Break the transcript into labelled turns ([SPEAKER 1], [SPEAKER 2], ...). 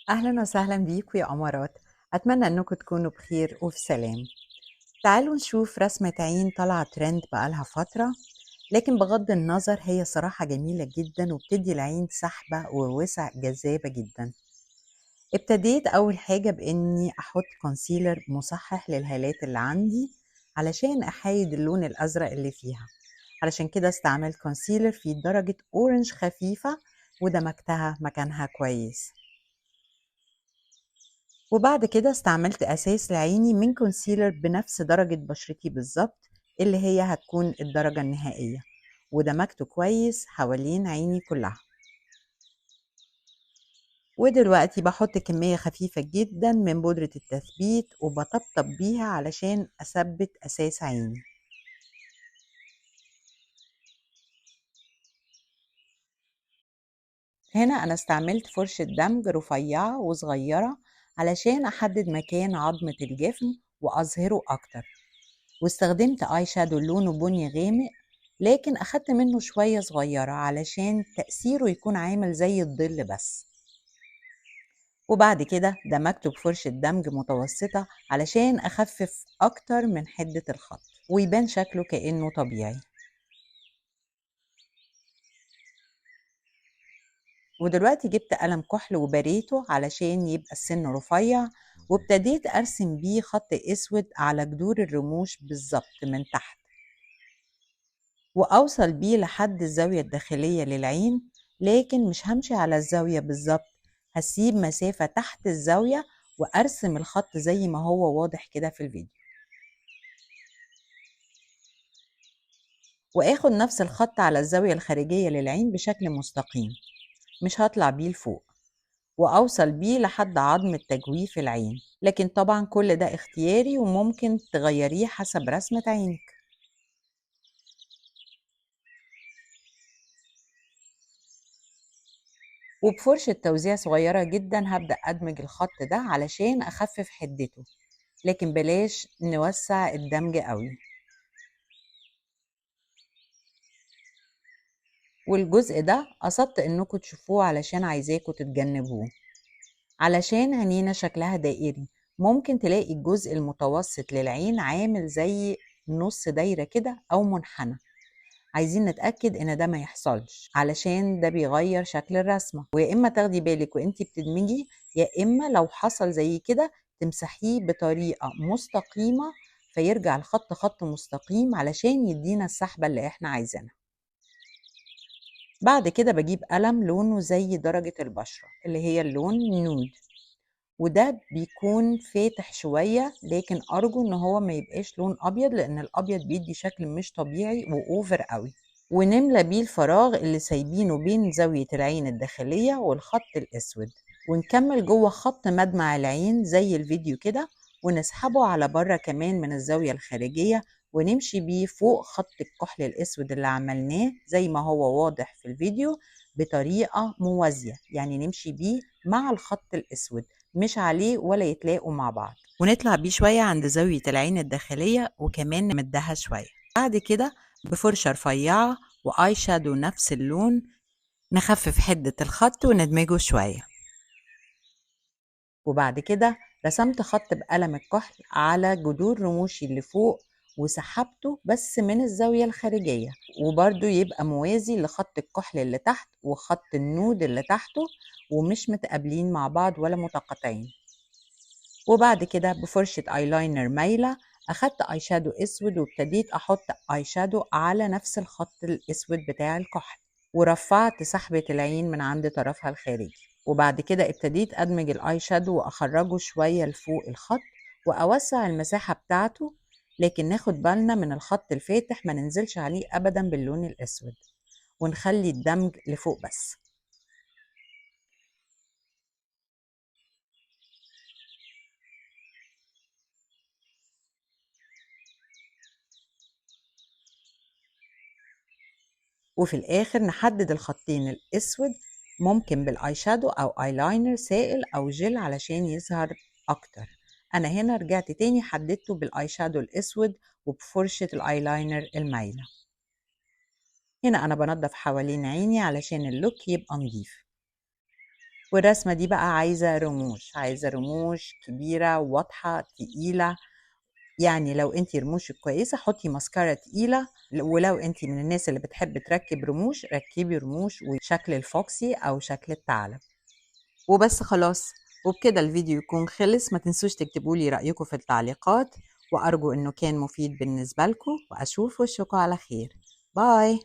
[SPEAKER 1] أهلا وسهلا بيكم يا أمارات. أتمنى أنكم تكونوا بخير وفي سلام. تعالوا نشوف رسمة عين طالعة ترند بقالها فترة، لكن بغض النظر هي صراحة جميلة جدا وبتدي العين سحبة ووسع جذابة جدا. ابتديت أول حاجة بإني أحط كونسيلر مصحح للهالات اللي عندي علشان أحايد اللون الأزرق اللي فيها. علشان كده استعملت كونسيلر في درجة أورنج خفيفة ودمجتها مكانها كويس. وبعد كده استعملت أساس لعيني من كونسيلر بنفس درجة بشرتي بالظبط، اللي هي هتكون الدرجة النهائية، ودمجته كويس حوالين عيني كلها. ودلوقتي بحط كمية خفيفة جدا من بودرة التثبيت وبطبطب بيها علشان أثبت أساس عيني. هنا أنا استعملت فرشة دمج رفيعة وصغيرة علشان أحدد مكان عظمة الجفن وأظهره أكتر. واستخدمت آي شادو لونه بني غامق، لكن أخدت منه شوية صغيرة علشان تأثيره يكون عامل زي الظل بس. وبعد كده دمجته بفرشة دمج متوسطة علشان أخفف أكتر من حدة الخط ويبان شكله كأنه طبيعي. ودلوقتي جبت قلم كحل وبريته علشان يبقى السن رفيع، وابتديت أرسم بيه خط أسود على جذور الرموش بالظبط من تحت، وأوصل بيه لحد الزاوية الداخلية للعين. لكن مش همشي على الزاوية بالظبط، هسيب مسافة تحت الزاوية وأرسم الخط زي ما هو واضح كده في الفيديو، وآخد نفس الخط على الزاوية الخارجية للعين بشكل مستقيم، مش هطلع بيه لفوق، وأوصل بيه لحد عظم تجويف العين. لكن طبعا كل ده اختياري وممكن تغيريه حسب رسمة عينك. وبفرشة توزيع صغيرة جدا هبدأ أدمج الخط ده علشان أخفف حدته، لكن بلاش نوسع الدمج قوي. والجزء ده قصدت انكم تشوفوه علشان عايزاكم تتجنبوه. علشان عينينا شكلها دائري، ممكن تلاقي الجزء المتوسط للعين عامل زي نص دايرة كده أو منحنى. عايزين نتأكد إن ده ما يحصلش علشان ده بيغير شكل الرسمة، ويا إما تاخدي بالك وإنتي بتدمجي، يا إما لو حصل زي كده تمسحيه بطريقة مستقيمة فيرجع الخط خط مستقيم علشان يدينا السحبة اللي إحنا عايزينها. بعد كده بجيب قلم لونه زي درجة البشرة اللي هي اللون نود، وده بيكون فاتح شوية، لكن أرجو إن هو ما يبقاش لون أبيض لأن الأبيض بيدي شكل مش طبيعي وأوفر قوي. ونملى بيه الفراغ اللي سايبينه بين زاوية العين الداخلية والخط الأسود، ونكمل جوه خط مدمع العين زي الفيديو كده، ونسحبه على بره كمان من الزاوية الخارجية، ونمشي بيه فوق خط الكحل الأسود اللي عملناه زي ما هو واضح في الفيديو بطريقة موازية، يعني نمشي بيه مع الخط الأسود مش عليه ولا يتلاقوا مع بعض، ونطلع بيه شوية عند زاوية العين الداخلية وكمان نمدها شوية. بعد كده بفرشة رفيعة وآي شادو نفس اللون نخفف حدة الخط وندمجه شوية. وبعد كده رسمت خط بقلم الكحل على جذور رموشي اللي فوق وسحبته بس من الزاوية الخارجية، وبرده يبقى موازي لخط الكحل اللي تحت وخط النود اللي تحته، ومش متقابلين مع بعض ولا متقاطعين. وبعد كده بفرشة ايلاينر مايلة أخدت اي شادو اسود وابتديت احط اي شادو على نفس الخط الاسود بتاع الكحل، ورفعت سحبة العين من عند طرفها الخارجي. وبعد كده ابتديت ادمج الاي شادو واخرجه شوية لفوق الخط واوسع المساحة بتاعته، لكن ناخد بالنا من الخط الفاتح ما ننزلش عليه ابدا باللون الاسود، ونخلي الدمج لفوق بس. وفي الآخر نحدد الخطين الأسود، ممكن بالاي شادو أو ايلاينر سائل أو جل علشان يظهر أكتر. أنا هنا رجعت تاني حددته بالاي شادو الأسود وبفرشة الايلاينر المايلة. هنا أنا بنضف حوالين عيني علشان اللوك يبقى نضيف. والرسمة دي بقى عايزة رموش، عايزة رموش كبيرة واضحة تقيلة. يعني لو انتي رموشك كويسة حطي ماسكارا تقيلة، ولو انتي من الناس اللي بتحب تركب رموش ركبي رموش وشكل الفوكسي أو شكل الثعلب. وبس خلاص، وبكده الفيديو يكون خلص. ما تنسوش تكتبولي رأيكم في التعليقات، وأرجو إنه كان مفيد بالنسبة لكم، وأشوف وشكم على خير. باي.